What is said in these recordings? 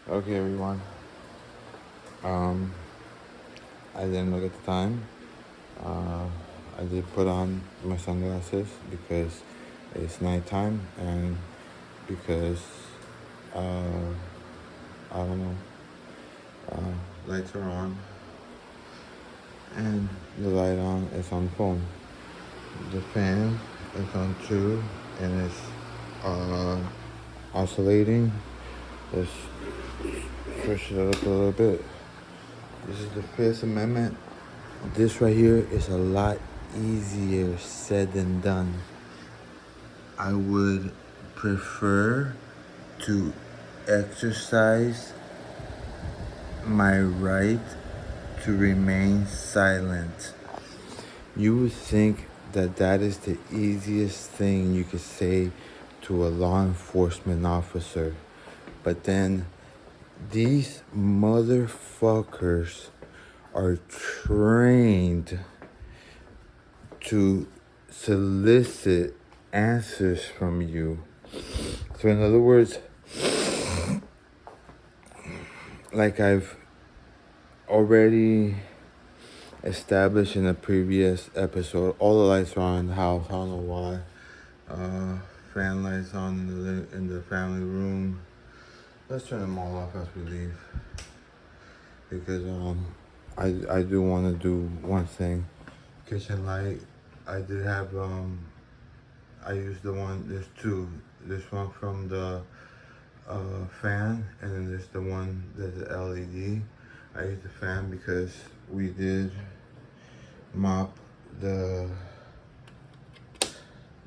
Okay, everyone. Um, I didn't look at the time. Uh, I did put on my sunglasses because it's nighttime and because uh, I don't know. Lights are on and the light on is on phone. The fan is on two and it's uh, oscillating. Let's switch it up a little bit. This is the Fifth Amendment. This right here is a lot easier said than done. I would prefer to exercise my right to remain silent. You would think that that is the easiest thing you could say to a law enforcement officer. But then these motherfuckers are trained to solicit answers from you. So in other words, like I've already established in a previous episode, all the lights are on in the house. I don't know why. Fan lights on in the family room. Let's turn them all off as we leave. Because I do want to do one thing. Kitchen light. I did have I used the one. There's two. This one from the fan, and then there's the one that's the LED. I used the fan because we did mop the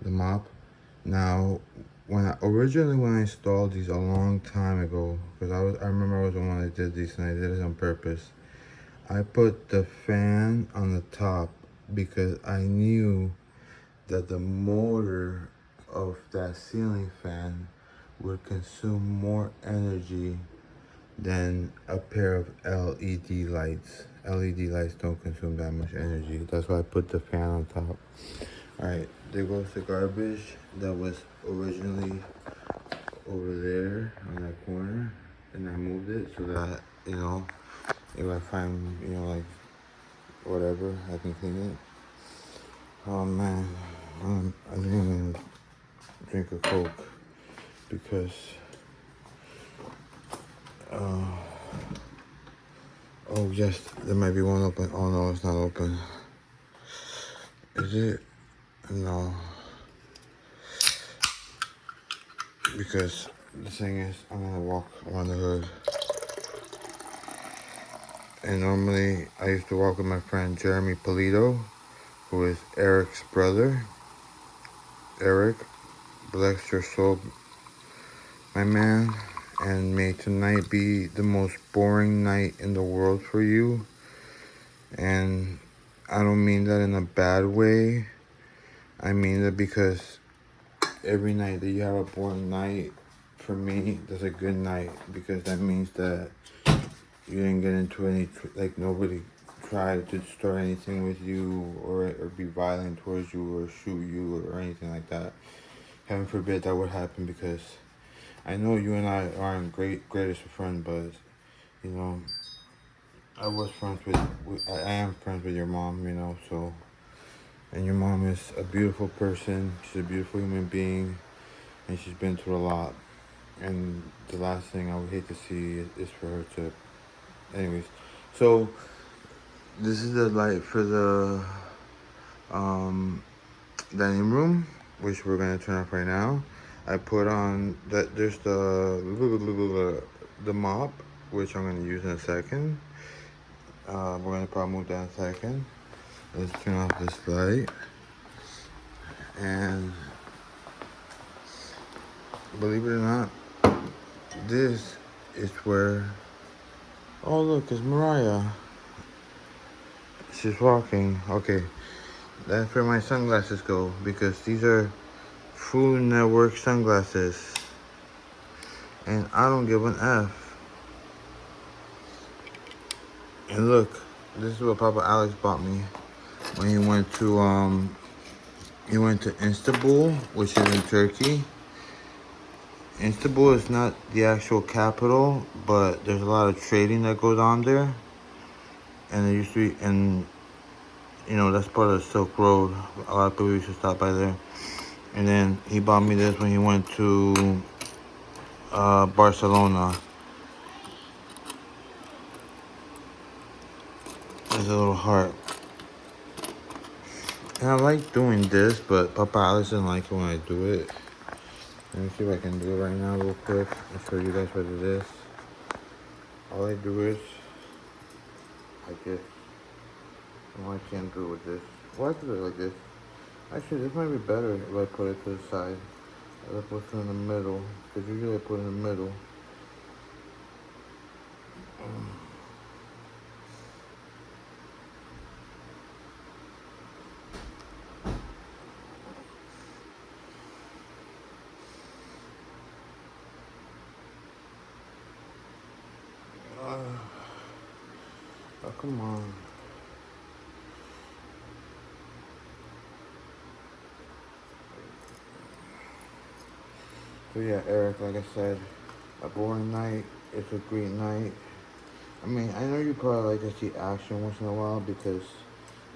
mop. Now, when I installed these a long time ago, because I remember I was the one that did these and I did it on purpose. I put the fan on the top because I knew that the motor of that ceiling fan would consume more energy than a pair of LED lights. LED lights don't consume that much energy. That's why I put the fan on top. Alright, there goes the garbage that was originally over there on that corner. And I moved it so that, if I find, like, whatever, I can clean it. Oh man, I think I'm gonna drink a Coke because oh yes, there might be one open. Oh no, it's not open. Is it? No. Because the thing is, I'm gonna walk around the hood. And normally I used to walk with my friend Jeremy Polito, who is Eric's brother. Eric, bless your soul, my man. And may tonight be the most boring night in the world for you. And I don't mean that in a bad way. I mean that because every night that you have a boring night, for me, that's a good night. Because that means that you didn't get into any, nobody tried to start anything with you or be violent towards you or shoot you or anything like that. Heaven forbid that would happen, because I know you and I aren't greatest of friends, but, I am friends with your mom, so, and your mom is a beautiful person. She's a beautiful human being, and she's been through a lot. And the last thing I would hate to see is for her to, anyways. So, this is the light for the dining room, which we're gonna turn off right now. I put on that. There's the mop, which I'm gonna use in a second. We're gonna probably move that in a second. Let's turn off this light. And believe it or not, this is where. Oh look, it's Mariah. She's walking. Okay, that's where my sunglasses go, because these are Food Network sunglasses, and I don't give an F. And look, this is what Papa Alex bought me when he went to Istanbul, which is in Turkey. Istanbul is not the actual capital, but there's a lot of trading that goes on there, and it used to be, and that's part of the Silk Road. A lot of people used to stop by there. And then he bought me this when he went to Barcelona. There's a little heart. And I like doing this, but Papa Alex doesn't like it when I do it. Let me see if I can do it right now real quick. I'll show you guys what it is. All I do is, I just, I can't do it with this. Well, I do it like this. Actually, this might be better if I put it to the side, as opposed to in the middle, because usually I put it in the middle. Oh, come on. So yeah, Eric, like I said, a boring night, it's a great night. I mean, I know you probably like to see action once in a while because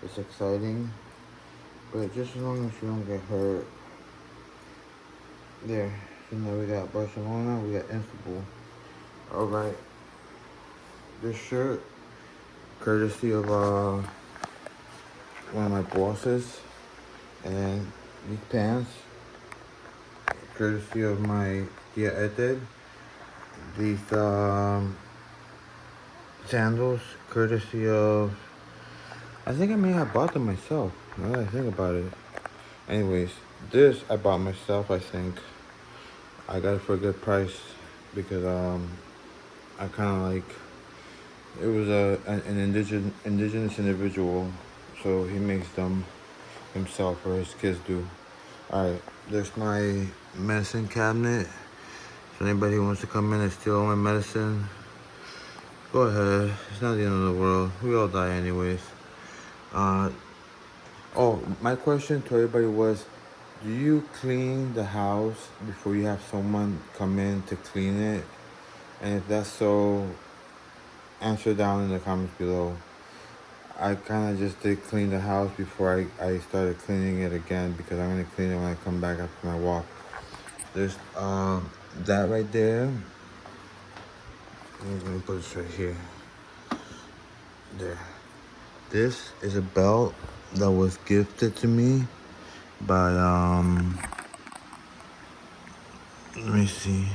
it's exciting, but just as long as you don't get hurt. There, so now we got Barcelona, we got Istanbul. Alright, this shirt, courtesy of one of my bosses, and then these pants, courtesy of my tia Eted. These sandals, courtesy of, I think I may have bought them myself, now that I think about it. Anyways, this I bought myself, I think. I got it for a good price because I kind of like, it was an indigenous individual, so he makes them himself, or his kids do. Alright, there's my medicine cabinet. So anybody who wants to come in and steal all my medicine, go ahead. It's not the end of the world. We all die anyways. Oh, my question to everybody was, do you clean the house before you have someone come in to clean it? And if that's so, answer down in the comments below. I kind of just did clean the house before I started cleaning it again, because I'm going to clean it when I come back after my walk. There's that right there. Let me put this right here. There. This is a belt that was gifted to me by let me see.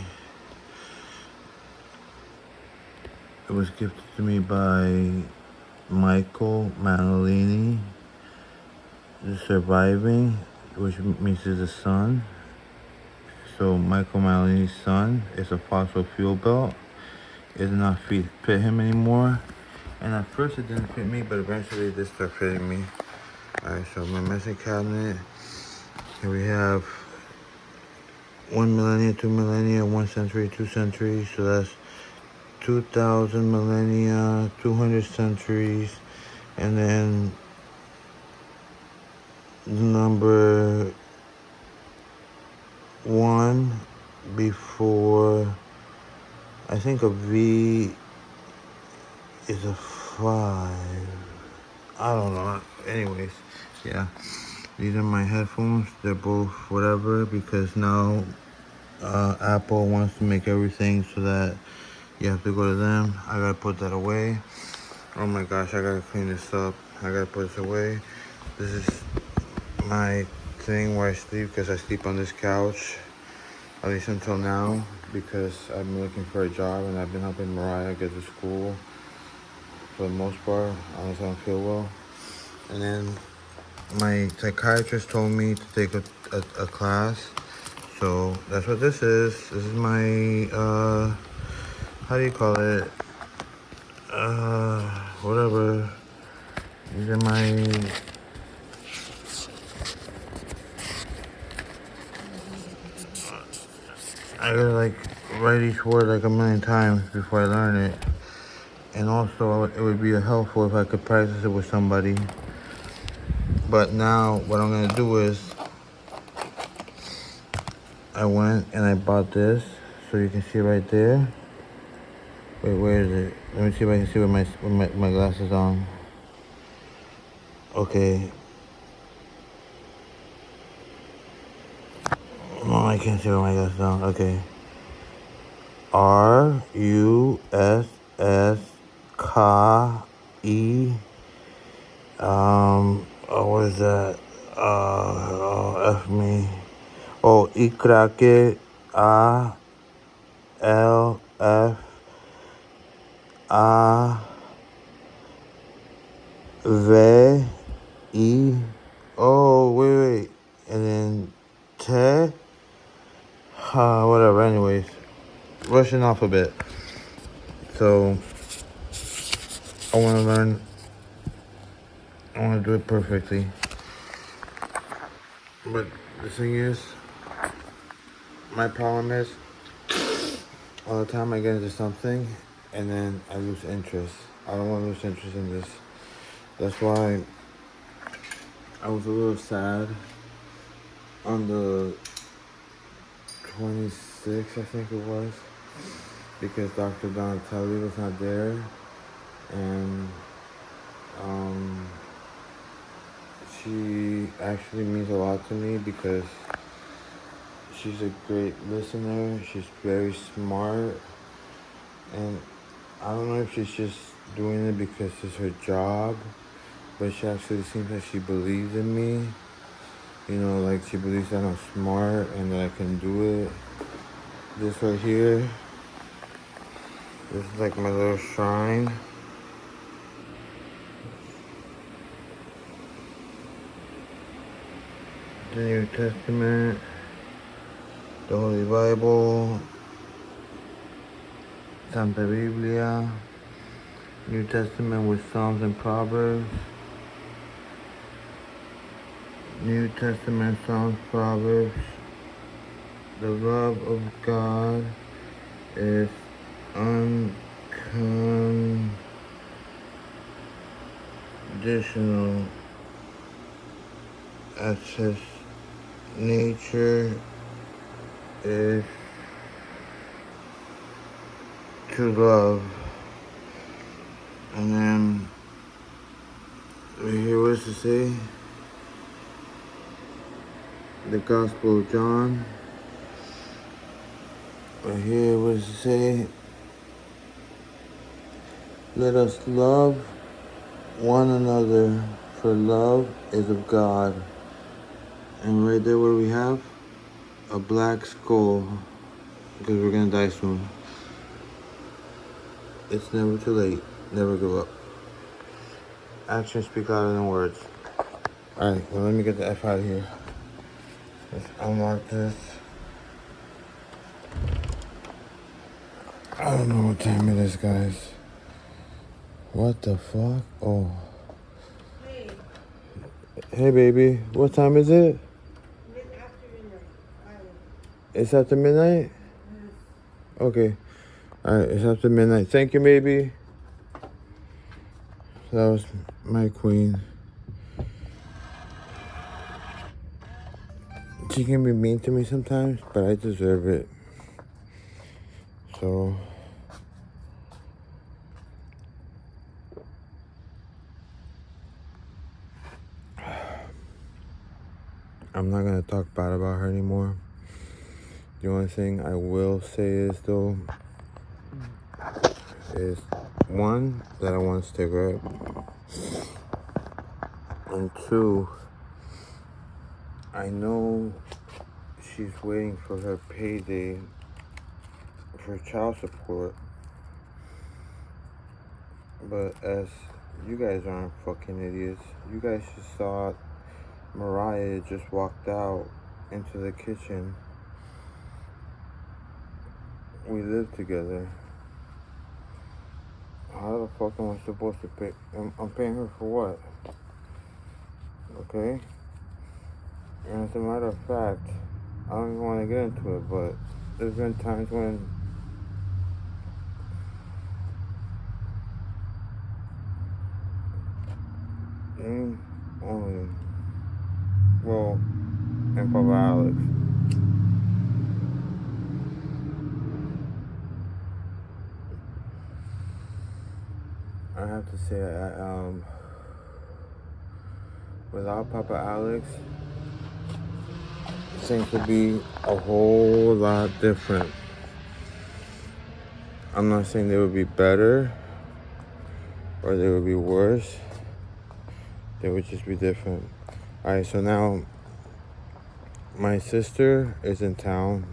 It was gifted to me by Michael Manolini, the Surviving, which means he's a son. So Michael Manolini's son is a fossil fuel belt. It did not fit him anymore. And at first it didn't fit me, but eventually it did start fitting me. Alright, so my medicine cabinet. Here we have 1 millennia, 2 millennia, 1 century, 2 centuries. So that's 2,000 millennia, 200 centuries, and then number 1 before, I think a V is a 5. I don't know. Anyways, yeah. These are my headphones. They're both whatever, because now Apple wants to make everything so that you have to go to them. I gotta put that away. Oh my gosh, I gotta clean this up. I gotta put this away. This is my thing where I sleep, because I sleep on this couch, at least until now, because I've been looking for a job and I've been helping Mariah get to school for the most part, unless I don't feel well. And then my psychiatrist told me to take a class, so that's what this is. This is my how do you call it, whatever. These are my, I gotta like write each word like a million times before I learn it. And also it would be helpful if I could practice it with somebody. But now what I'm gonna do is, I went and I bought this, so you can see right there. Wait, where is it? Let me see if I can see with my glasses on. Okay. No, I can't see with my glasses on. Okay. RUSS what is that? F me. Oh, Ikrake A V E. Oh, wait. And then Te. Whatever. Anyways, Russian alphabet. So I want to learn. I want to do it perfectly. But the thing is, my problem is, all the time I get into something, and then I lose interest. I don't want to lose interest in this. That's why I was a little sad on the 26th, I think it was, because Dr. Donatelli was not there, and she actually means a lot to me because she's a great listener. She's very smart, and I don't know if she's just doing it because it's her job, but she actually seems like she believes in me. You know, like she believes that I'm smart and that I can do it. This right here, this is like my little shrine. The New Testament, the Holy Bible, Santa Biblia, New Testament with Psalms and Proverbs, New Testament, Psalms, Proverbs. The love of God is unconditional, as his nature is to love. And then right here, what does it say? The Gospel of John. Right here, what does it say? Let us love one another, for love is of God. And right there, what do we have? A black skull, because we're gonna die soon. It's never too late. Never give up. Actions speak louder than words. Alright, well, let me get the F out of here. Let's unlock this. I don't know what time it is, guys. What the fuck? Oh. Hey. Hey, baby. What time is it? After midnight. It's after midnight? Okay. Alright, it's after midnight. Thank you, baby. That was my queen. She can be mean to me sometimes, but I deserve it. So I'm not gonna talk bad about her anymore. The only thing I will say is though is one, that I want to stick her up, and two, I know she's waiting for her payday for child support, but as you guys aren't fucking idiots, you guys just saw Mariah just walked out into the kitchen. We live together. How the fuck am I supposed to pay? I'm paying her for what? Okay? And as a matter of fact, I don't even want to get into it, but there's been times when only, well, and Papa Alex, I have to say, without Papa Alex, things would be a whole lot different. I'm not saying they would be better or they would be worse. They would just be different. Alright, so now my sister is in town,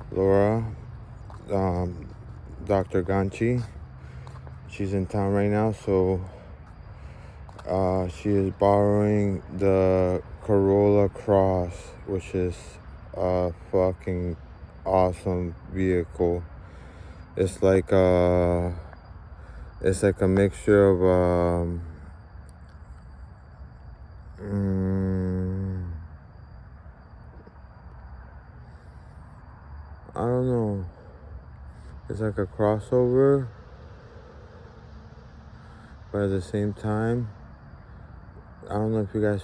Laura, Dr. Ganchi. She's in town right now, so she is borrowing the Corolla Cross, which is a fucking awesome vehicle. It's like a mixture of I don't know. It's like a crossover, but at the same time, I don't know if you guys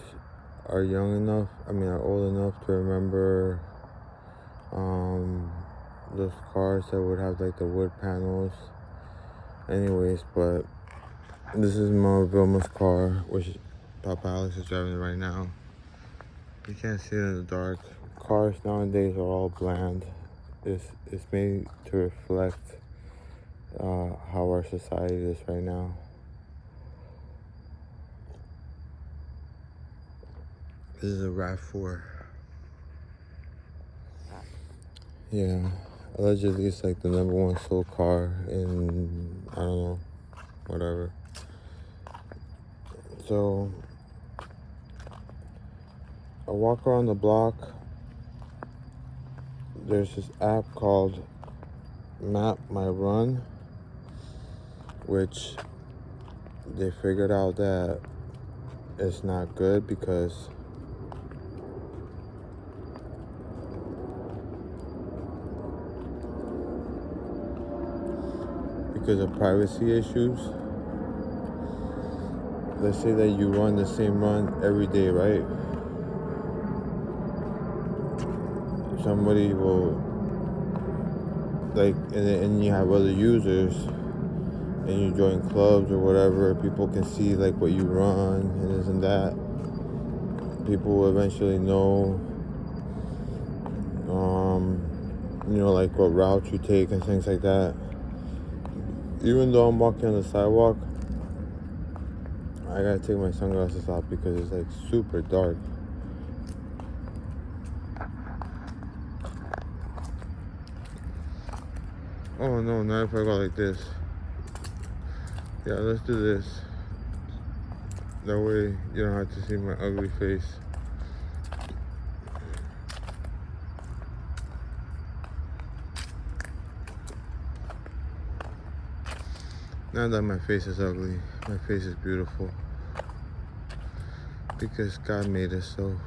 are young enough, are old enough to remember those cars that would have like the wood panels. Anyways, but this is Mama Vilma's car, which Papa Alex is driving right now. You can't see it in the dark. Cars nowadays are all bland. It's made to reflect how our society is right now. This is a RAV4. Yeah, allegedly it's like the #1 sold car in, I don't know, whatever. So I walk around the block. There's this app called Map My Run, which they figured out that it's not good because of privacy issues. Let's say that you run the same run every day, right? Somebody will, like, and you have other users, and you join clubs or whatever, people can see like what you run and this and that. People will eventually know, like what route you take and things like that. Even though I'm walking on the sidewalk, I gotta take my sunglasses off because it's like super dark. Oh no, not if I go like this. Yeah, let's do this. That way you don't have to see my ugly face. Not that my face is ugly, my face is beautiful. Because God made us so.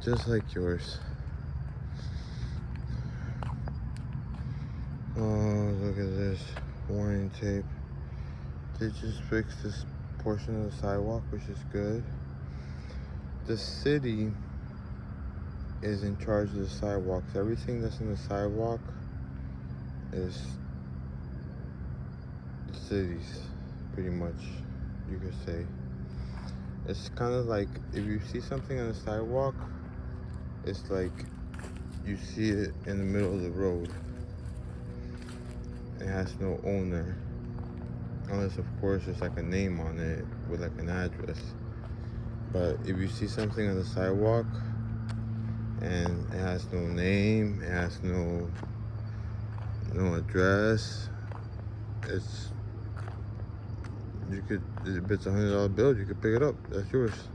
Just like yours. Oh, look at this warning tape. They just fixed this portion of the sidewalk, which is good. The city is in charge of the sidewalks. Everything that's in the sidewalk is the city's, pretty much, you could say. It's kind of like if you see something on the sidewalk, it's like you see it in the middle of the road. It has no owner, unless of course there's like a name on it with like an address. But if you see something on the sidewalk and it has no name, it has no address, if it's $100 bill, you could pick it up. That's yours.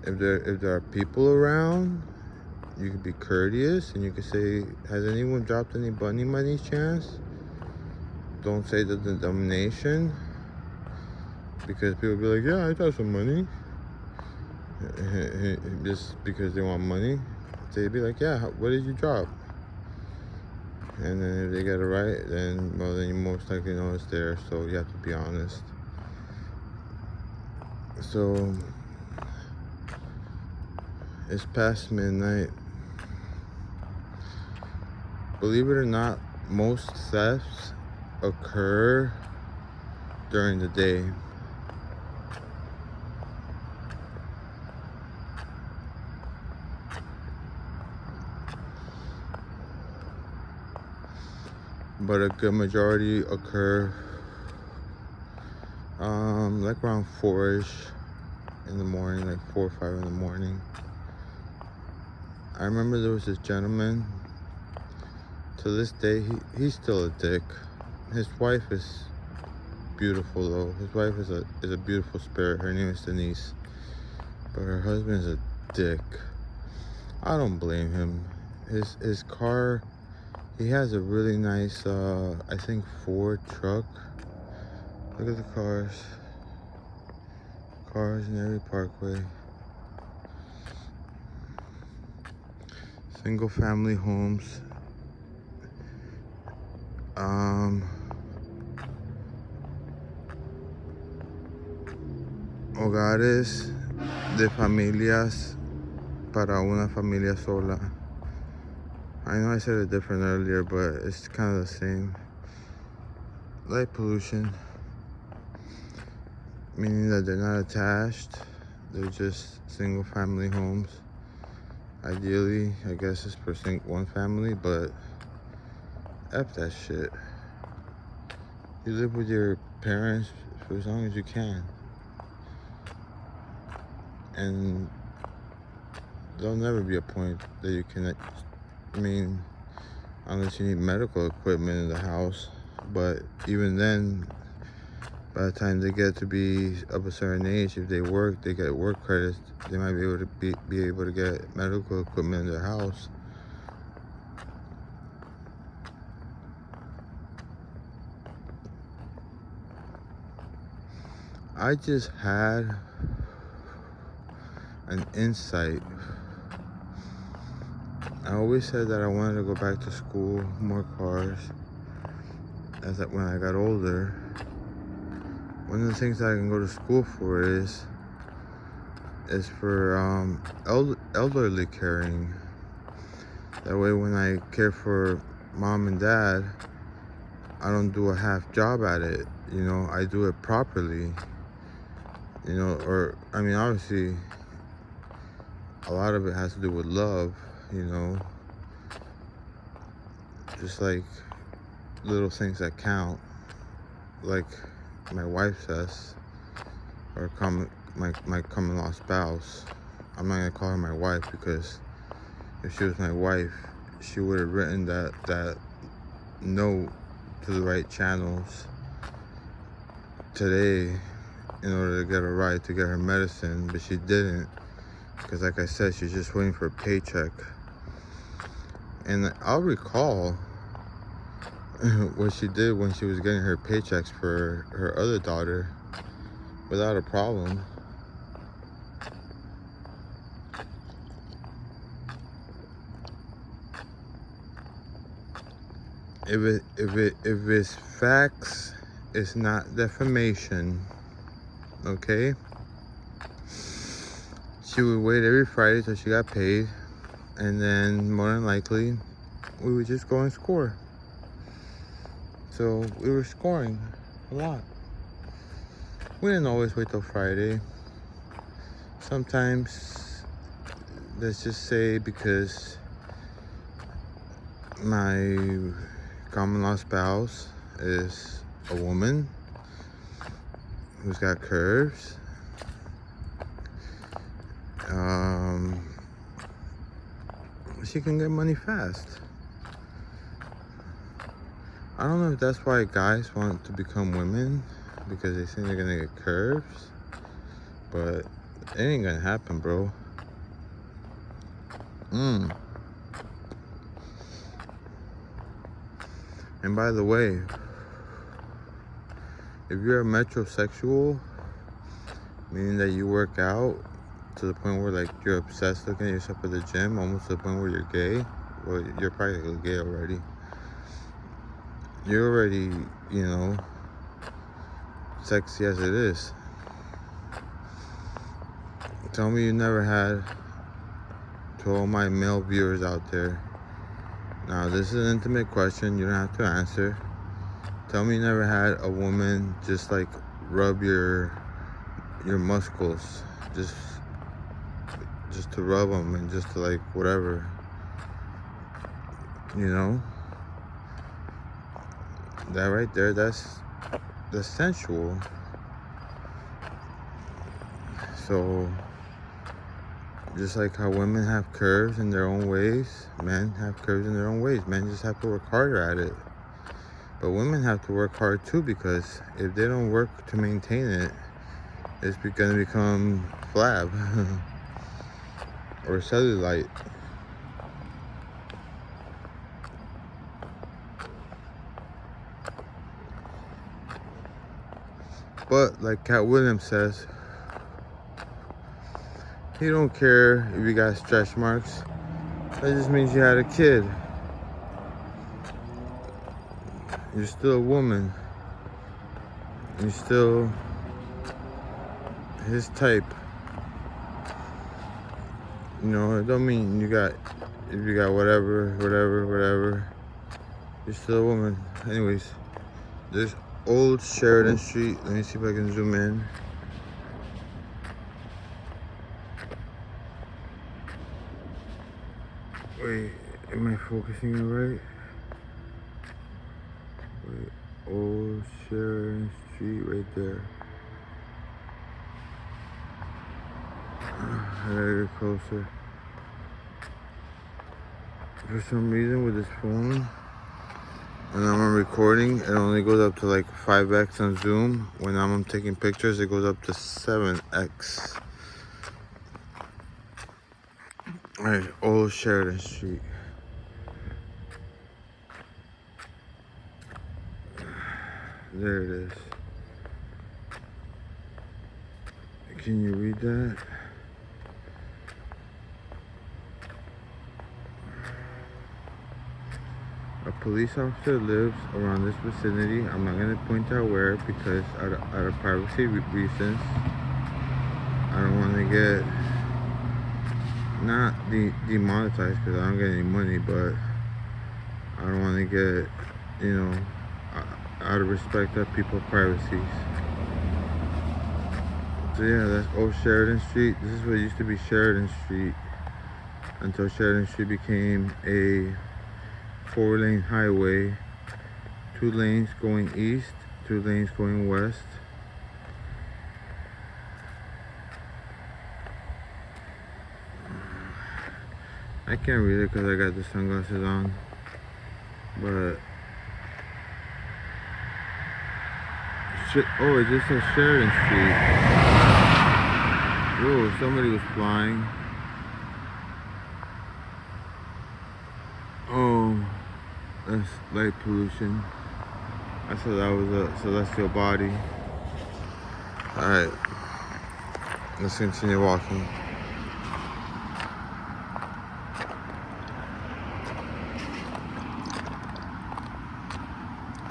If there are people around, you could be courteous and you could say, "Has anyone dropped any bunny money chance?" Don't say the denomination, because people be like, "Yeah, I got some money," just because they want money. They'd be like, "Yeah, what did you drop?" And then if they get it right, then you most likely know it's there. So you have to be honest. So it's past midnight. Believe it or not, most thefts occur during the day. But a good majority occur like around 4-ish in the morning, like 4 or 5 in the morning. I remember there was this gentleman. To this day, he's still a dick. His wife is beautiful though. His wife is a beautiful spirit. Her name is Denise. But her husband is a dick. I don't blame him. His car, he has a really nice I think Ford truck. Look at the cars. Cars in every parkway. Single family homes. Hogares de familias para una familia sola. I know I said it different earlier, but it's kind of the same. Light pollution, meaning that they're not attached. They're just single family homes. Ideally, I guess it's for one family, but F that shit. You live with your parents for as long as you can. And there'll never be a point that you can, unless you need medical equipment in the house. But even then, by the time they get to be of a certain age, if they work, they get work credits, they might be able to be able to get medical equipment in their house. I just had an insight. I always said that I wanted to go back to school, more cars. When I got older, one of the things that I can go to school for is for elderly caring. That way, when I care for mom and dad, I don't do a half job at it. I do it properly. Obviously, a lot of it has to do with love. Just like little things that count, like my wife says, or my common law spouse. I'm not gonna call her my wife, because if she was my wife, she would have written that note to the right channels today in order to get a ride to get her medicine, but she didn't, because like I said, she's just waiting for a paycheck. And I'll recall what she did when she was getting her paychecks for her other daughter without a problem. If it's facts, it's not defamation. Okay? She would wait every Friday till she got paid, and then more than likely we would just go and score. So we were scoring a lot. We didn't always wait till Friday. Sometimes, let's just say, because my common law spouse is a woman who's got curves, she can get money fast. I don't know if that's why guys want to become women, because they think they're gonna get curves, but it ain't gonna happen, bro. And by the way, if you're a metrosexual, meaning that you work out to the point where like you're obsessed looking at yourself at the gym, almost to the point where you're gay, well, you're practically gay already. You're already, sexy as it is. Tell me you never had, to all my male viewers out there. Now, this is an intimate question. You don't have to answer. Tell me you never had a woman just like rub your muscles, just to rub them and just to like whatever, you know. That right there, that's sensual. So just like how women have curves in their own ways, men have curves in their own ways. Men just have to work harder at it. But women have to work hard too, because if they don't work to maintain it, it's going to become flab or cellulite. But like Cat Williams says, he don't care if you got stretch marks. That just means you had a kid. You're still a woman. You're still his type. You know, it don't mean if you got whatever. You're still a woman. Anyways, there's Old Sheridan Street. Let me see if I can zoom in. Wait, am I focusing it right? Wait, Old Sheridan Street right there. I gotta get closer. For some reason with this phone, when I'm recording, it only goes up to like 5x on zoom. When I'm taking pictures, it goes up to 7x. Alright, Old Sheridan Street. There it is. Can you read that? A police officer lives around this vicinity. I'm not going to point out where, because out of privacy reasons, I don't want to get not demonetized, because I don't get any money, but I don't want to get, out of respect of people's privacies. So yeah, that's Old Sheridan Street. This is what used to be Sheridan Street, until Sheridan Street became a 4-lane highway, 2 lanes going east, 2 lanes going west. I can't read it because I got the sunglasses on, but oh, it just says Sheridan Street. Whoa, somebody was flying. Oh, that's light pollution. I thought that was a celestial body. Alright, let's continue walking.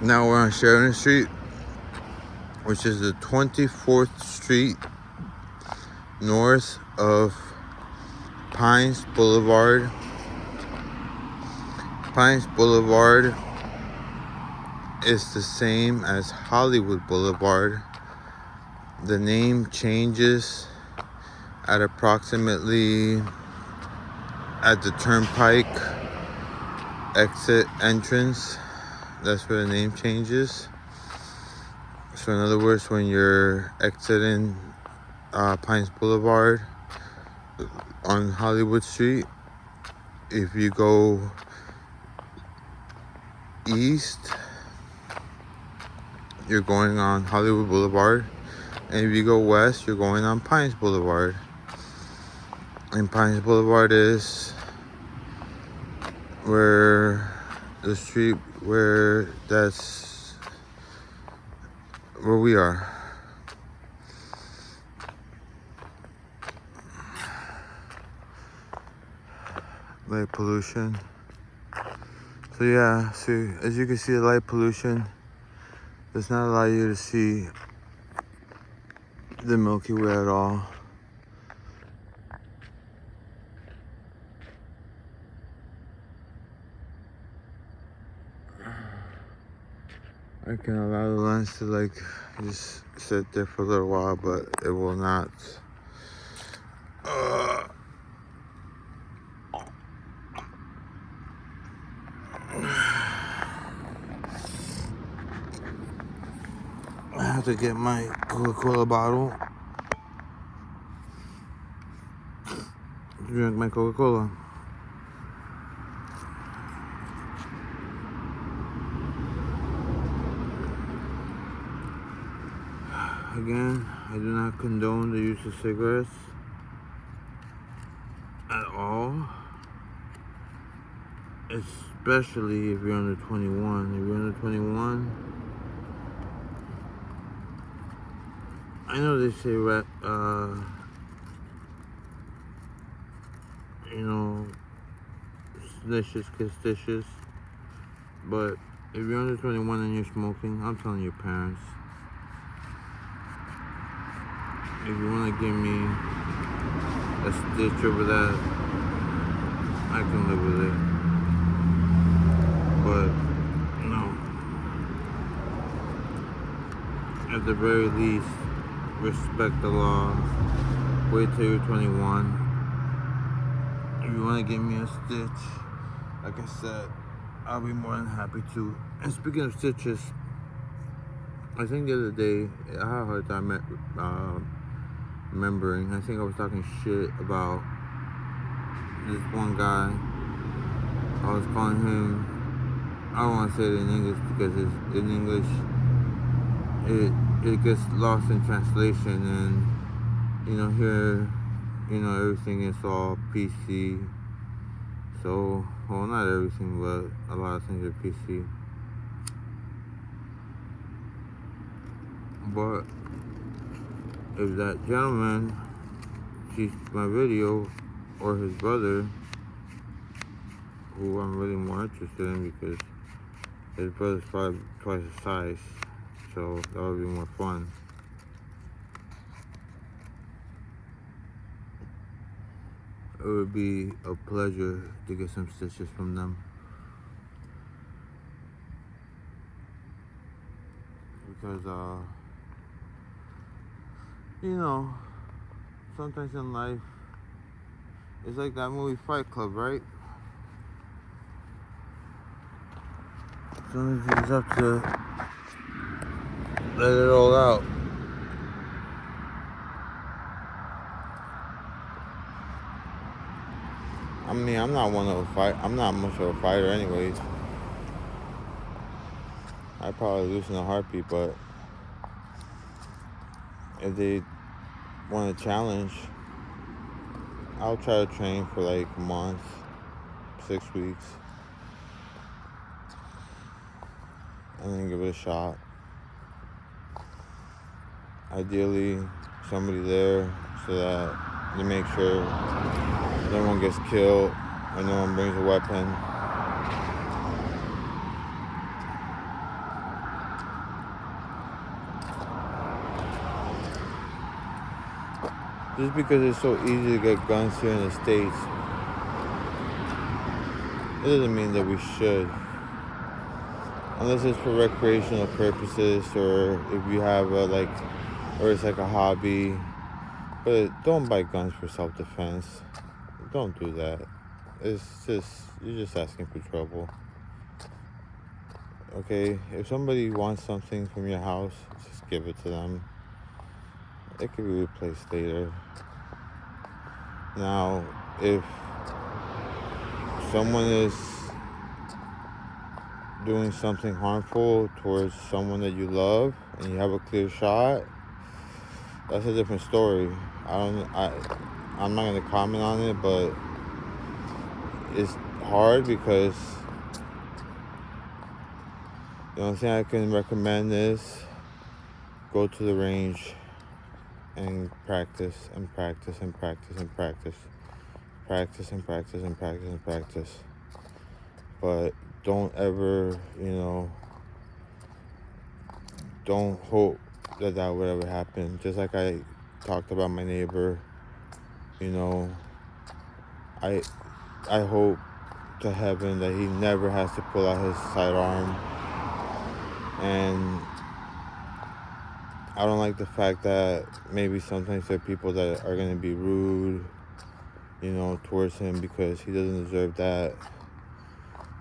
Now we're on Sheridan Street, which is the 24th Street north of Pines Boulevard. Pines Boulevard is the same as Hollywood Boulevard. The name changes at approximately at the Turnpike exit entrance. That's where the name changes. So in other words, when you're exiting Pines Boulevard on Hollywood Street, if you go east, you're going on Hollywood Boulevard, and if you go west, you're going on Pines Boulevard. And Pines Boulevard is where the street where we are. Light pollution. So yeah, so as you can see, the light pollution does not allow you to see the Milky Way at all. I can allow the lens to like just sit there for a little while, but it will not. I have to get my Coca-Cola bottle to drink my Coca-Cola. Again, I do not condone the use of cigarettes at all, especially if you're under 21. If you're under 21, I know they say you know, snitches kiss dishes, but if you're under 21 and you're smoking, I'm telling your parents. If you want to give me a stitch over that, I can live with it. But no. At the very least, respect the law. Wait till you're 21. If you want to give me a stitch, like I said, I'll be more than happy to. And speaking of stitches, I think the other day, I had a hard time remembering. I think I was talking shit about this one guy. I was calling him, I don't want to say it in English because in English it gets lost in translation, and here everything is all PC. So, well, not everything, but a lot of things are PC. But if that gentleman sees my video, or his brother, who I'm really more interested in because his brother's probably twice his size, so that would be more fun. It would be a pleasure to get some stitches from them. Because, sometimes in life, it's like that movie Fight Club, right? Sometimes you just have to let it all out. I mean, I'm not much of a fighter anyways. I'd probably lose in a heartbeat, but if they want a challenge, I'll try to train for like a month, 6 weeks, and then give it a shot. Ideally, somebody there so that they make sure no one gets killed or no one brings a weapon. Just because it's so easy to get guns here in the States, it doesn't mean that we should. Unless it's for recreational purposes, or if you have or it's like a hobby. But don't buy guns for self-defense. Don't do that. You're just asking for trouble. Okay, if somebody wants something from your house, just give it to them. It could be replaced later. Now, if someone is doing something harmful towards someone that you love and you have a clear shot, that's a different story. I'm not going to comment on it, but it's hard because the only thing I can recommend is go to the range and practice and practice and practice and practice. Practice and practice and practice and practice. But don't ever, don't hope that would ever happen. Just like I talked about my neighbor, I hope to heaven that he never has to pull out his sidearm And I don't like the fact that maybe sometimes there are people that are going to be rude, towards him because he doesn't deserve that.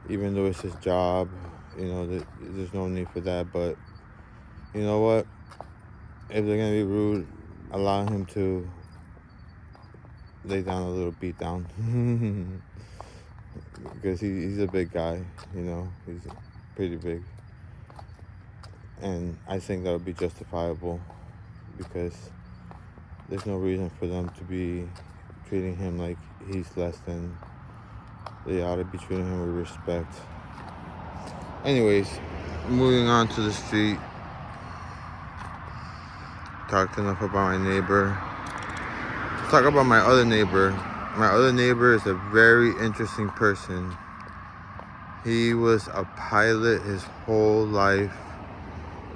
Even though it's his job, there's no need for that. But you know what? If they're going to be rude, allow him to lay down a little beat down. Because he's a big guy, he's pretty big. And I think that would be justifiable because there's no reason for them to be treating him like he's less than. They ought to be treating him with respect. Anyways, moving on to the street. Talked enough about my neighbor. Let's talk about my other neighbor. My other neighbor is a very interesting person. He was a pilot his whole life.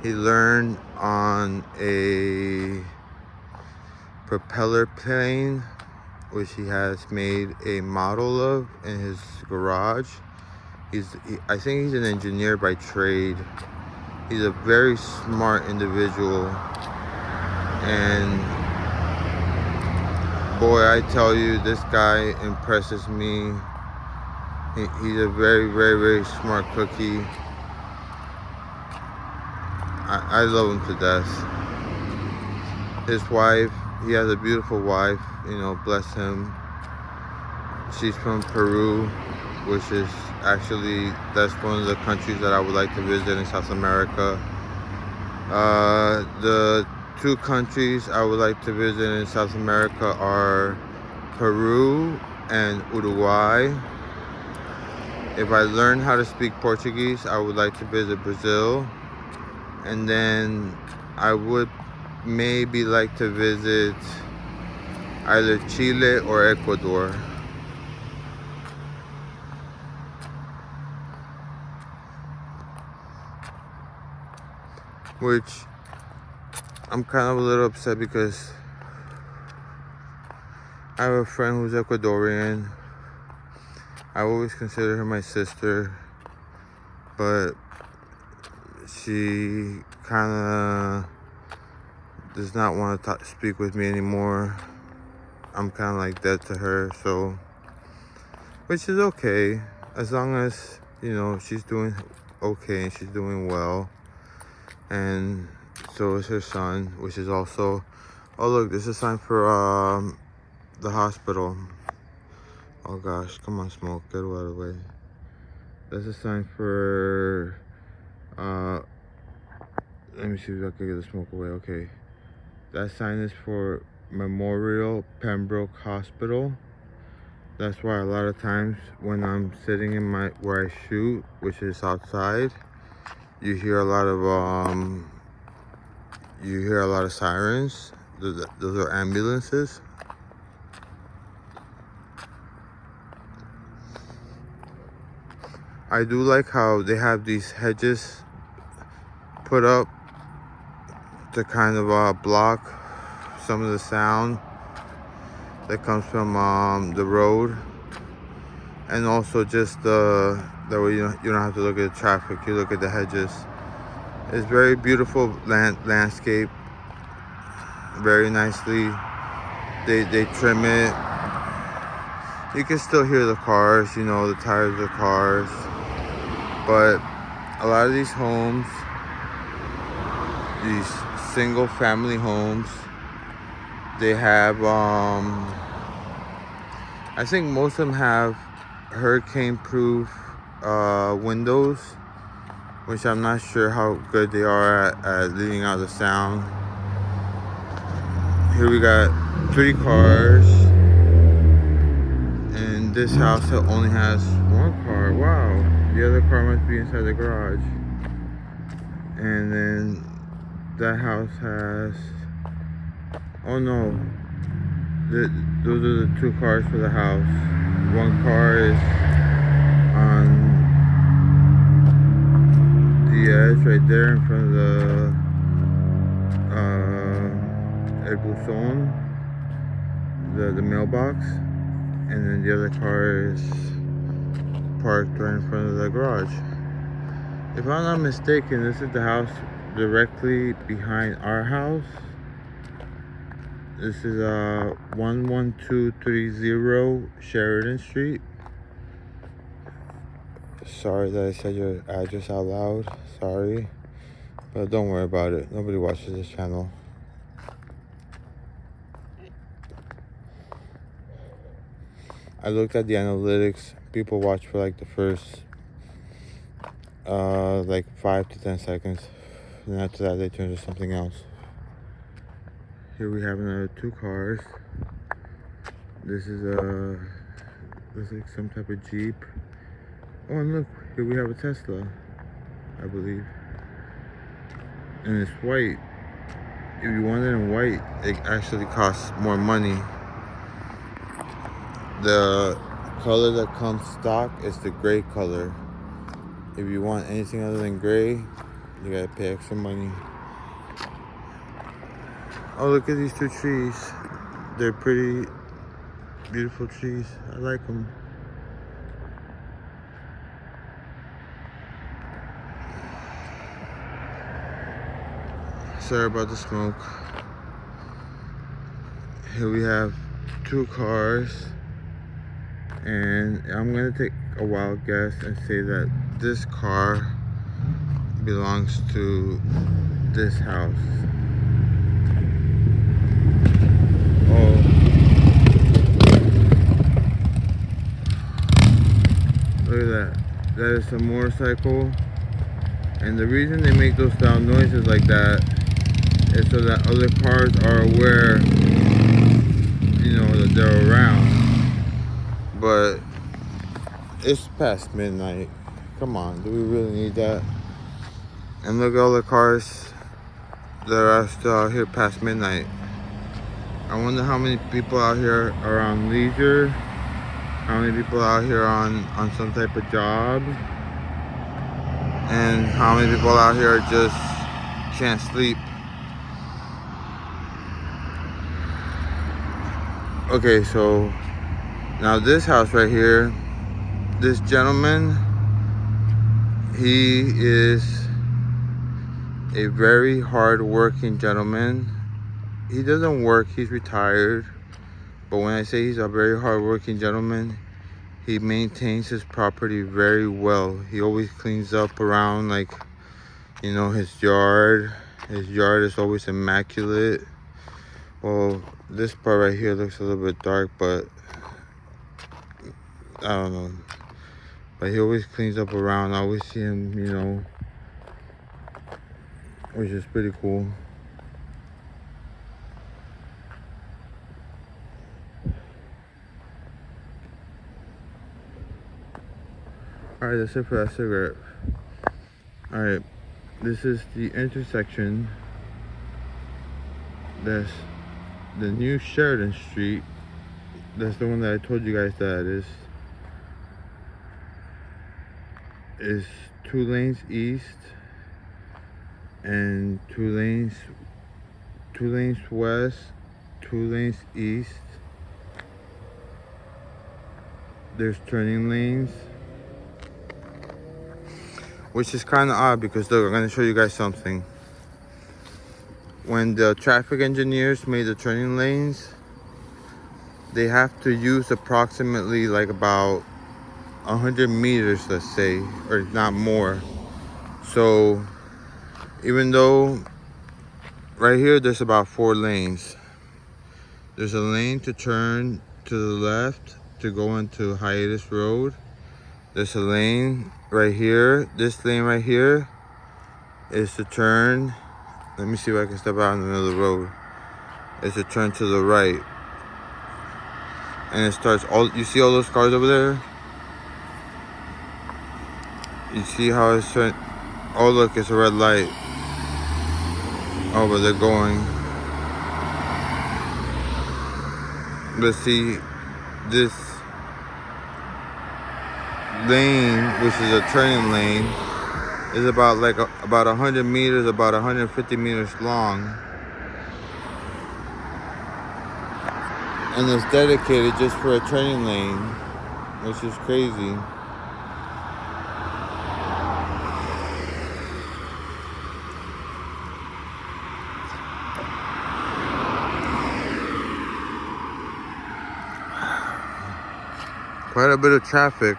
He learned on a propeller plane, which he has made a model of in his garage. I think he's an engineer by trade. He's a very smart individual. And boy, I tell you, this guy impresses me. He's a very, very, very smart cookie. I love him to death. His wife, he has a beautiful wife, bless him. She's from Peru, which is actually, that's one of the countries that I would like to visit in South America. The two countries I would like to visit in South America are Peru and Uruguay. If I learn how to speak Portuguese, I would like to visit Brazil. And then I would maybe like to visit either Chile or Ecuador. Which I'm kind of a little upset because I have a friend who's Ecuadorian. I always consider her my sister, but she kind of does not want to speak with me anymore. I'm kind of like dead to her, so, which is okay, as long as, she's doing okay and she's doing well. And so is her son, which is also, oh look, there's a sign for the hospital. Oh gosh, come on, smoke, get out of the way. There's a sign for, let me see if I can get the smoke away. Okay, that sign is for Memorial Pembroke Hospital. That's why a lot of times when I'm sitting in where I shoot, which is outside, you hear a lot of sirens. Those are ambulances. I do like how they have these hedges put up to kind of block some of the sound that comes from the road, and also just that way you don't have to look at the traffic, you look at the hedges. It's very beautiful landscape, very nicely. They trim it. You can still hear the cars, the tires of the cars, but a lot of these homes, these single family homes, they have I think most of them have hurricane proof windows, which I'm not sure how good they are at leaving out the sound. Here we got 3 cars, and this house only has 1 car. Wow, the other car must be inside the garage. And then that house has, oh no, those are the 2 cars for the house. 1 car is on the edge right there in front of the El Buzón, the mailbox, and then the other car is parked right in front of the garage. If I'm not mistaken, this is the house directly behind our house. This is 11230 Sheridan Street. Sorry that I said your address out loud. Sorry. But don't worry about it. Nobody watches this channel. I looked at the analytics. People watch for like the first like 5 to 10 seconds. And after that they turn to something else. Here we have another 2 cars. This is looks like some type of Jeep. Oh, and look, here we have a Tesla, I believe. And it's white. If you want it in white, it actually costs more money. The color that comes stock is the gray color. If you want anything other than gray, you gotta pay extra money. Oh, look at these 2 trees. They're pretty beautiful trees. I like them. Sorry about the smoke. Here we have 2 cars. And I'm gonna take a wild guess and say that this car belongs to this house. Oh, look at that. That is a motorcycle. And the reason they make those loud noises like that is so that other cars are aware, you know, that they're around. But it's past midnight. Come on, do we really need that? And look at all the cars that are still out here past midnight. I wonder how many people out here are on leisure, how many people out here on some type of job, and how many people out here just can't sleep. Okay, so now this house right here, this gentleman, he is a very hard-working gentleman. He doesn't work, he's retired. But when I say he's a very hard-working gentleman, he maintains his property very well. He always cleans up around, like, you know, his yard. His yard is always immaculate. Well, this part right here looks a little bit dark, but I don't know. But he always cleans up around. I always see him, you know, which is pretty cool. Alright, that's it for that cigarette. Alright, this is the intersection. That's the new Sheridan Street. That's the one that I told you guys that is 2 lanes east and 2 lanes west, 2 lanes east. There's turning lanes, which is kind of odd because look, I'm going to show you guys something. When the traffic engineers made the turning lanes, they have to use approximately like about 100 meters, let's say, or not more. So even though right here there's about 4 lanes, there's a lane to turn to the left to go into Hiatus Road. There's a lane right here. This lane right here is to turn. Let me see if I can step out in the middle of the road. Is to turn to the right. And it starts all, you see all those cars over there? You see how it's turned? Oh look, it's a red light. Oh, but they're going. Let's see, this lane, which is a turning lane, is about like about 100 meters, about 150 meters long. And it's dedicated just for a turning lane, which is crazy. quite a bit of traffic.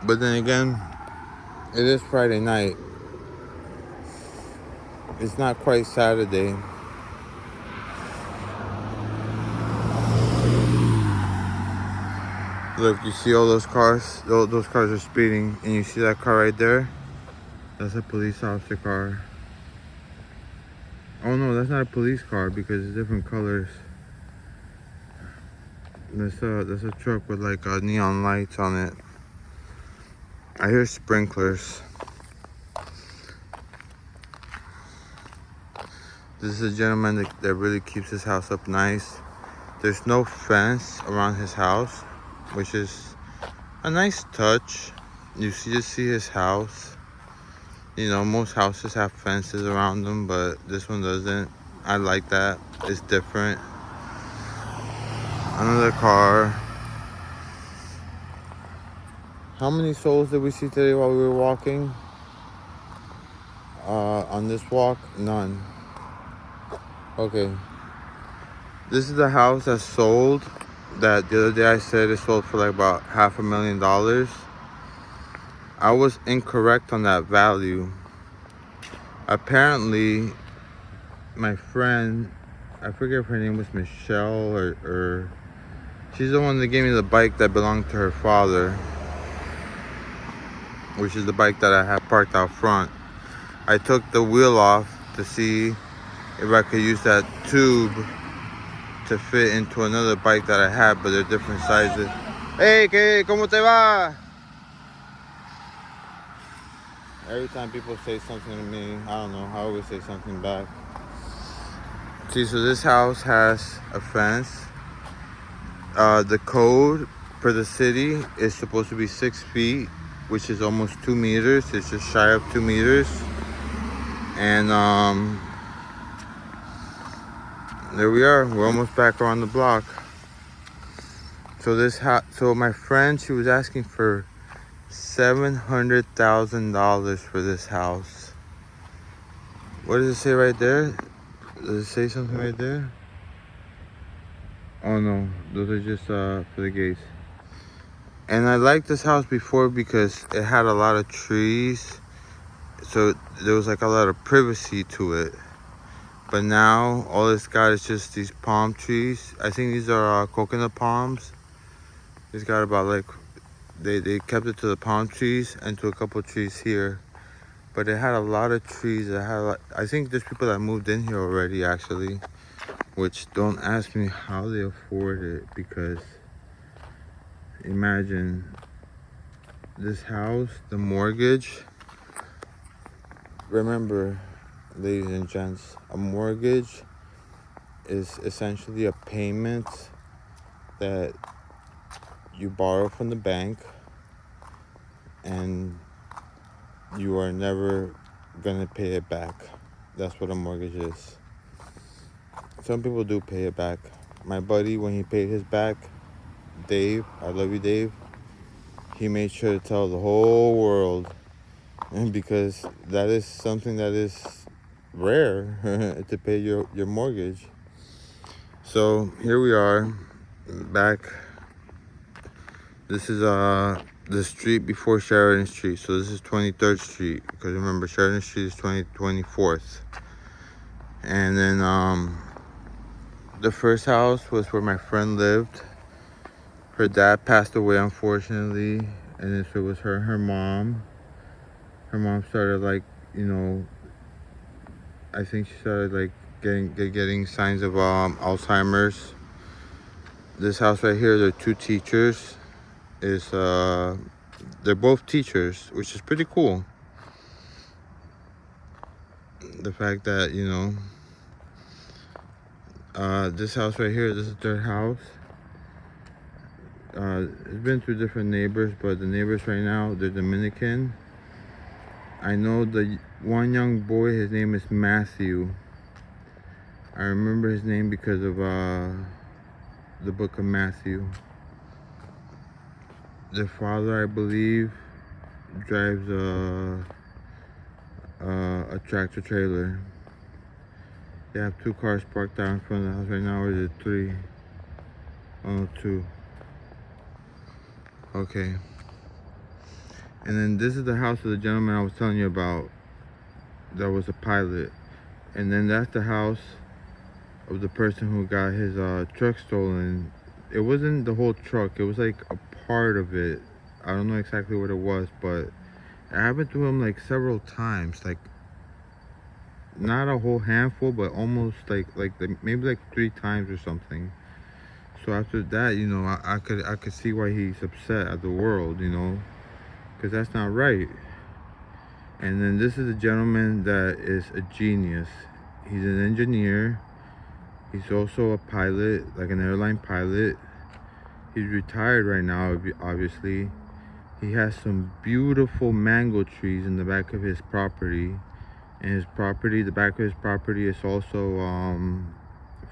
But then again, it is Friday night. It's not quite Saturday. Look, you see all those cars? Those cars are speeding. And you see that car right there? That's a police officer car. Oh no, that's not a police car because it's different colors. That's a truck with like neon lights on it. I hear sprinklers. This is a gentleman that really keeps his house up nice. There's no fence around his house, which is a nice touch. You just see his house. You know, most houses have fences around them, but this one doesn't. I like that. It's different. Another car. How many souls did we see today while we were walking? On this walk, none. Okay. This is the house that sold. That the other day I said it sold for like about $500,000. I was incorrect on that value. Apparently, my friend, I forget if her name was Michelle or she's the one that gave me the bike that belonged to her father, which is the bike that I have parked out front. I took the wheel off to see if I could use that tube to fit into another bike that I have, but they're different sizes. Hey, ¿cómo te va? Every time people say something to me, I don't know, I always say something back. See, so this house has a fence. The code for the city is supposed to be 6 feet, which is almost 2 meters. It's just shy of 2 meters. And there we are. We're almost back around the block. So so my friend, she was asking for $700,000 for this house. What does it say right there? Does it say something right there? Oh no, those are just for the gates. And I liked this house before because it had a lot of trees, so there was like a lot of privacy to it. But now all it's got is just these palm trees. I think these are coconut palms. It's got about like they kept it to the palm trees and to a couple of trees here. But it had a lot of trees. I think there's people that moved in here already actually, which don't ask me how they afford it, because imagine this house, the mortgage. Remember, ladies and gents, a mortgage is essentially a payment that you borrow from the bank and you are never gonna pay it back. That's what a mortgage is. Some people do pay it back. My buddy, when he paid his back, Dave, I love you, Dave, he made sure to tell the whole world, because that is something that is rare to pay your mortgage. So here we are back. This is the street before Sheridan Street. So this is 23rd Street, because remember Sheridan Street is 24th. And then the first house was where my friend lived. Her dad passed away, unfortunately, and then so it was her and her mom. Her mom started like, you know, I think she started like getting signs of Alzheimer's. This house right here, there are two teachers. They're both teachers, which is pretty cool. The fact that, you know, this house right here, this is their house. It's been through different neighbors, but the neighbors right now, they're Dominican. I know the one young boy, his name is Matthew. I remember his name because of the book of Matthew. Their father, I believe, drives a tractor trailer. They have two cars parked out in front of the house right now, or is it three? Oh, two. Okay. And then this is the house of the gentleman I was telling you about that was a pilot. And then that's the house of the person who got his truck stolen. It wasn't the whole truck, it was like a part of it. I don't know exactly what it was, but it happened to him like several times, like not a whole handful, but almost maybe like 3 times or something. So after that, you know, I could see why he's upset at the world, you know, because that's not right. And then this is a gentleman that is a genius. He's an engineer. He's also a pilot, like an airline pilot. He's retired right now, obviously. He has some beautiful mango trees in the back of his property. And his property, the back of his property is also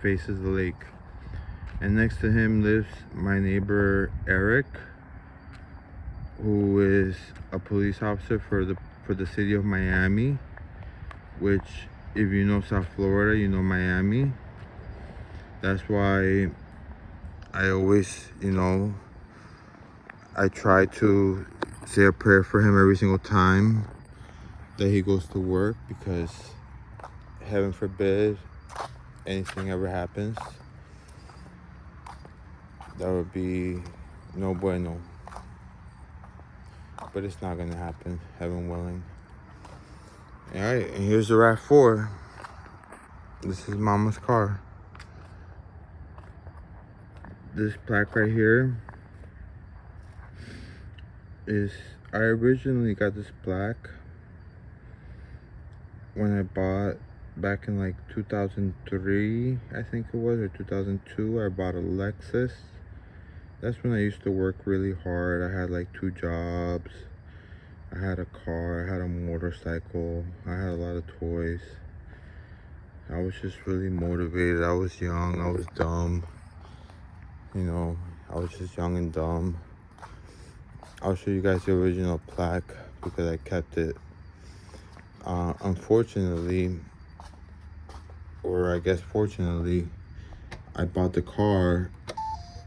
faces the lake. And next to him lives my neighbor Eric, who is a police officer for the city of Miami, which, if you know South Florida, you know Miami. That's why I always, you know, I try to say a prayer for him every single time that he goes to work, because heaven forbid anything ever happens. That would be no bueno. But it's not gonna happen, heaven willing. Alright, and here's the RAV4. This is Mama's car. This plaque right here is, I originally got this plaque when I bought, back in like 2003, I think it was, or 2002, I bought a Lexus. That's when I used to work really hard. I had like 2 jobs. I had a car, I had a motorcycle, I had a lot of toys. I was just really motivated. I was young, I was dumb. You know, I was just young and dumb. I'll show you guys the original plaque because I kept it. Unfortunately, or I guess fortunately, I bought the car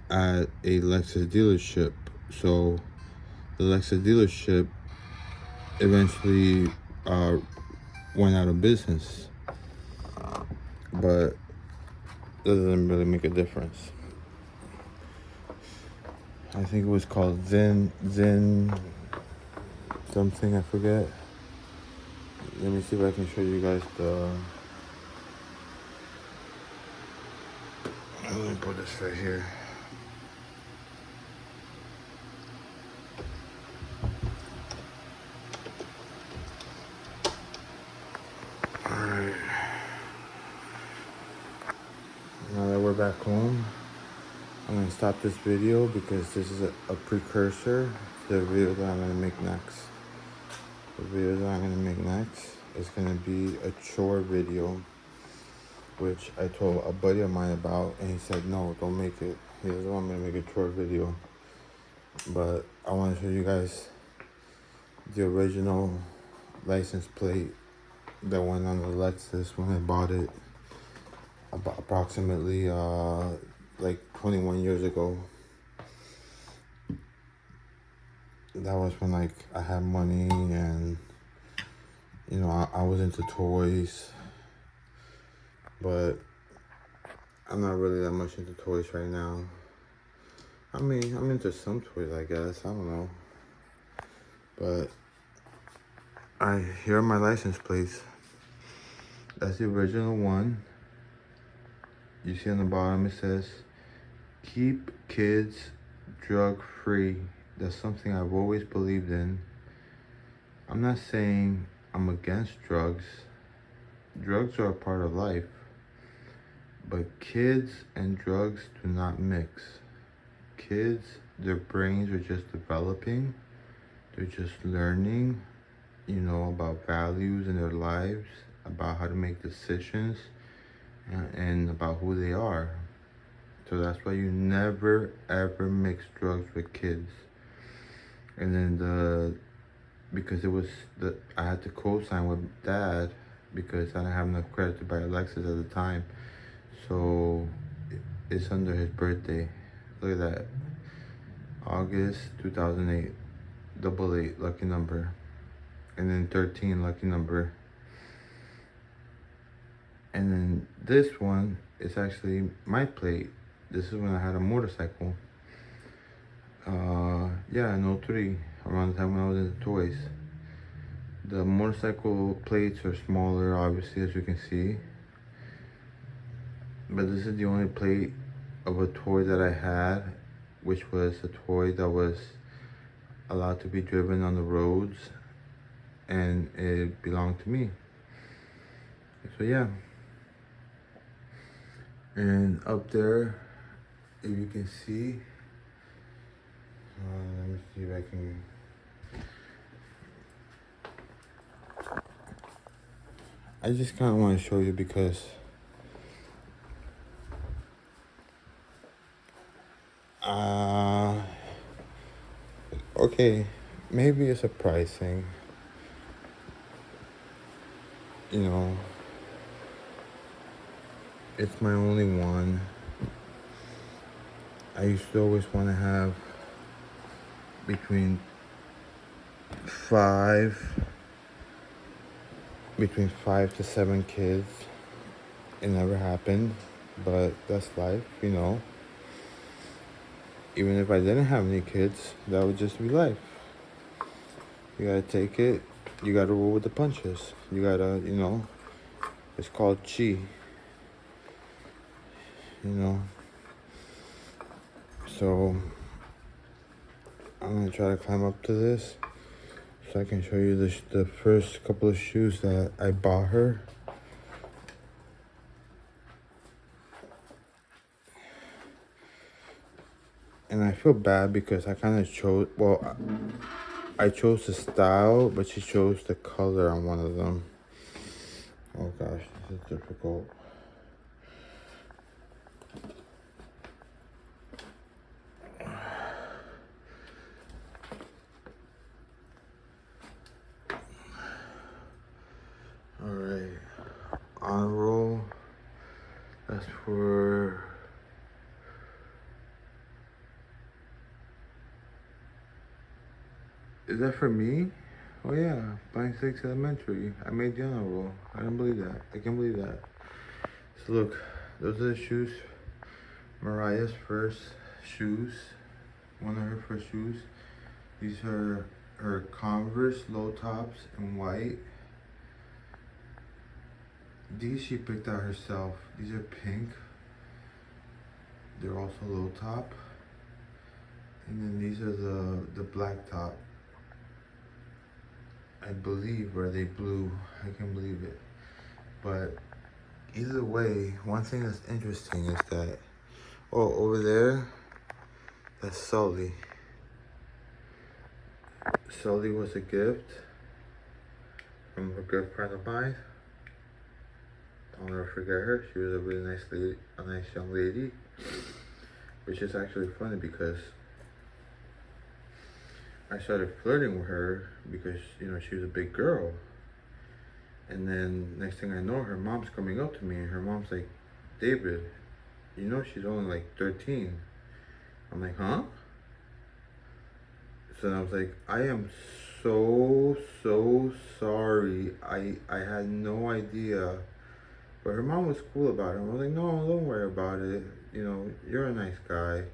at a Lexus dealership. So the Lexus dealership eventually went out of business, but that doesn't really make a difference. I think it was called Zen something, I forget. Let me see if I can show you guys the, let me put this right here. Alright, now that we're back home, I'm gonna stop this video because this is a precursor to the video that I'm gonna make next. The video that I'm gonna make next is gonna be a chore video, which I told a buddy of mine about, and he said, no, don't make it. He doesn't want me to make a chore video. But I want to show you guys the original license plate that went on the Lexus when I bought it about approximately like 21 years ago. That was when like I had money and, you know, I was into toys, but I'm not really that much into toys right now. I mean, I'm into some toys, I guess, I don't know. But here are my license plates. That's the original one. You see on the bottom it says, keep kids drug free. That's something I've always believed in. I'm not saying I'm against drugs. Drugs are a part of life. But kids and drugs do not mix. Kids, their brains are just developing. They're just learning, you know, about values in their lives, about how to make decisions, and about who they are. So that's why you never ever mix drugs with kids. And then because I had to co-sign with Dad because I didn't have enough credit to buy a Lexus at the time. So it's under his birthday. Look at that. August 2008, double eight, lucky number. And then 13, lucky number. And then this one is actually my plate. This is when I had a motorcycle. Yeah, in 03, around the time when I was into toys. The motorcycle plates are smaller, obviously, as you can see. But this is the only plate of a toy that I had, which was a toy that was allowed to be driven on the roads, and it belonged to me. So yeah. And up there, if you can see, let me see if I can. I just kind of want to show you because okay, maybe it's a price thing. You know, it's my only one. I used to always want to have between five to seven kids. It never happened, but that's life, you know. Even if I didn't have any kids, that would just be life. You gotta take it. You gotta roll with the punches. You gotta, you know, it's called chi. You know. So, I'm gonna try to climb up to this so I can show you the first couple of shoes that I bought her. And I feel bad because I kind of chose, well, I chose the style, but she chose the color on one of them. Oh gosh, this is difficult. All right, on roll. That's for is that for me? Oh yeah, Blank 6 Elementary. I made the honor roll. I don't believe that. I can't believe that. So look, those are the shoes. Mariah's first shoes. One of her first shoes. These are her Converse low tops in white. These she picked out herself. These are pink. They're also low top. And then these are the black top. I believe, or they blue. I can't believe it. But either way, one thing that's interesting is that, oh, over there, that's Sully. Sully was a gift from a good friend of mine. I'll never forget her. She was a really nice lady, a nice young lady. Which is actually funny because I started flirting with her because, you know, she was a big girl. And then next thing I know, her mom's coming up to me and her mom's like, David, you know she's only like 13. I'm like, huh? So I was like, I am so sorry. I had no idea. But her mom was cool about it. I was like, no, don't worry about it. You know, you're a nice guy.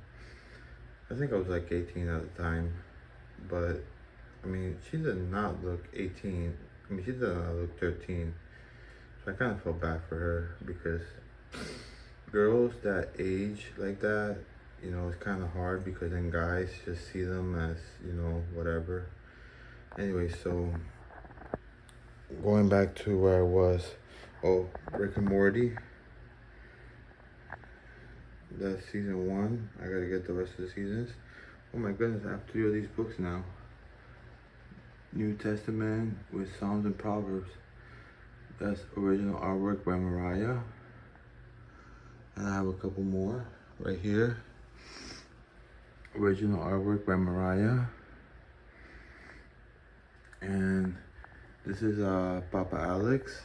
I think I was like 18 at the time. But, I mean, she did not look 18. I mean, she did not look 13. So I kind of felt bad for her because girls that age like that, you know, it's kind of hard because then guys just see them as, you know, whatever. Anyway, so going back to where I was, oh, Rick and Morty. That's season 1. I gotta get the rest of the seasons. Oh my goodness, I have 3 of these books now. New Testament with Psalms and Proverbs. That's original artwork by Mariah. And I have a couple more right here. Original artwork by Mariah. And this is Papa Alex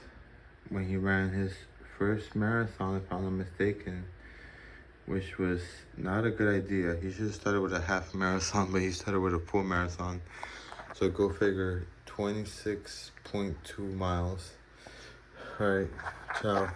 when he ran his first marathon, if I'm not mistaken. which was not a good idea. He should have started with a half marathon, but he started with a full marathon. So go figure, 26.2 miles. All right, ciao.